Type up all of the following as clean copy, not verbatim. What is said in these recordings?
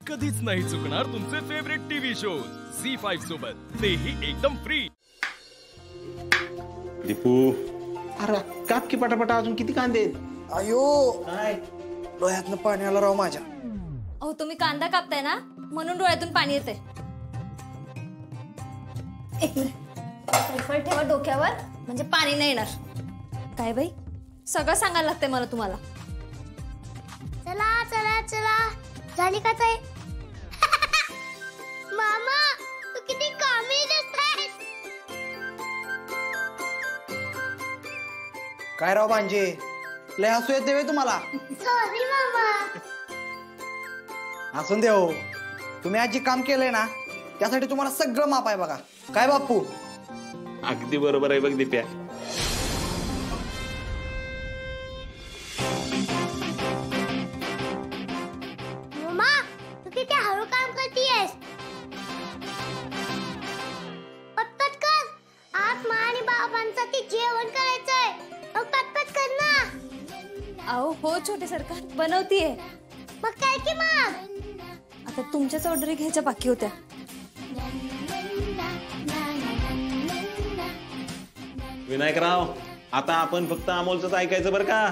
कधीच नाही चुकणार तुमचे फेवरेट टीव्ही शोज झी5 सोबत, तेही एकदम फ्री। दीपू, अरे काप की पटापटा, अजून किती कांदे? अयो काय डोळ्यातनं पाणी आलं राव माझ्या। अहो तुम्ही कांदा कापताय ना, म्हणून डोळ्यातून पाणी येते। एक मिनिट, सायकल ठेवा डोक्यावर, म्हणजे पाणी नाही येणार। काय बाई, सगळं सांगायला लागतंय मला तुम्हाला। चला चला चला, झाली का ताई? मामा तू किती कामी दिसतेस। काय राव भांजे, लय हसू येते वे तुम्हाला? सॉरी मामा। हसून दे हो, तुम्ही आज जे काम केलंय ना त्यासाठी तुम्हाला सगळं माप आहे बघा। काय बापू? अगदी बरोबर आहे बघ दीप्या। मामा तू किती हळू काम करतीयस। पटपट कर, आज मा आणि बाबांसाठी जेवण करायचंय, मग पटपट कर ना। अहो हो छोटे सरकार, बनवतीये। मग काय की मग? आता तुमच्याच ऑर्डर घ्यायच्या बाकी होत्या। विनायकराव, आता आपण फक्त अमोलच ऐकायचं बरं का?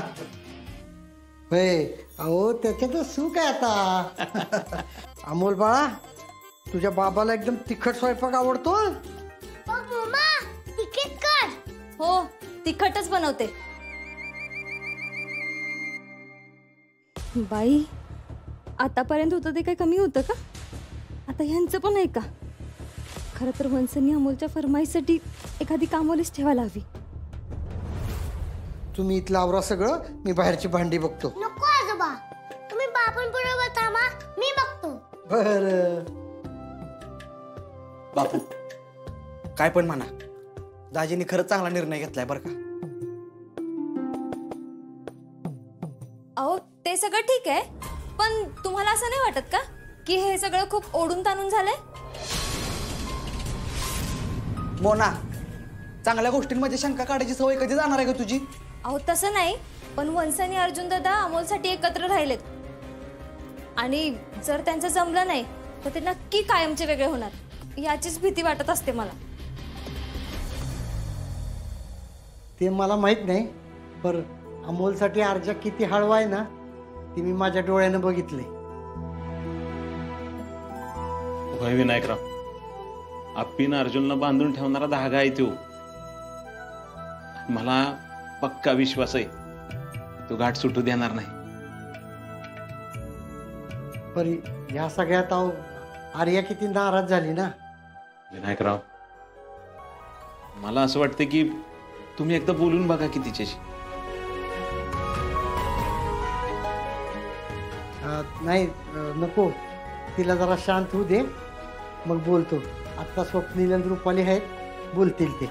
अहो त्याच्यातच सुख आहे आता। अमोल बाळा, तुझ्या बाबाला एकदम तिखट स्वयंपाक आवडतो। मग मामा तिकीट कर। हो, तिखटच बनवते। बाई, आतापर्यंत होतं ते काही कमी होतं का? आता ह्यांचं पण आहे का? खरं तर वंसनी अमोलच्या फरमाईसाठी एखादी कामवालीच ठेवायला हवी। तुम्ही इथलं आवरा सगळं, मी बाहेरची भांडी बघतो। नको आजोबा, तुम्ही बाबांबरोबर थांबा, मी बघतो। बर बापू काय पण म्हणा, दाजीने खरंच चांगला निर्णय घेतलाय बरं का? अहो ते सगळं ठीक आहे, पण तुम्हाला असं नाही वाटत का की हे सगळं खूप ओढून ताणून झालंय? मोना, चांगल्या गोष्टींमध्ये शंका काढायची सवय कधी जाणार आहे का तुझी? अहो तसं नाही, पण वंस आणि अर्जुन दादा अमोलसाठी एकत्र राहिलेत, आणि जर त्यांचं जमलं नाही तर ते नक्की कायमचे वेगळे होणार, याचीच भीती वाटत असते मला। ते मला माहित नाही, पर अमोलसाठी अर्जा किती हळवा आहे ना, ती मी माझ्या डोळ्यानं बघितले। होय विनायकराव, आप्पीनं अर्जुनला बांधून ठेवणारा धागा आहे तो। मला पक्का विश्वास आहे तो घाट सुटू देणार नाही। पर ह्या सगळ्यात अहो आर्या किती नाराज झाली ना। विनायकराव, मला असं वाटतं की तुम्ही एकदा बोलून बघा की तिच्याशी। नाही नको, तिला जरा शांत होऊ दे, मग बोलतो। आता स्वप्नील आणि रुपाली आहेत, बोलतील ते।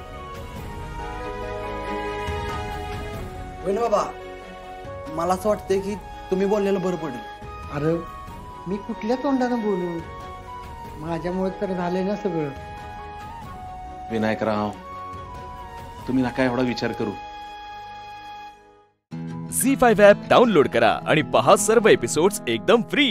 होय ना बाबा, मला असं वाटतंय की तुम्ही बोललेलं बरं पडेल। अरे मी कुठल्या तोंडानं बोलू, माझ्यामुळे तर झाले ना सगळं। विनायकराव, तुम्ही नका एवढा विचार करू। झी5 ॲप डाउनलोड करा आणि पहा सर्व एपिसोड्स एकदम फ्री।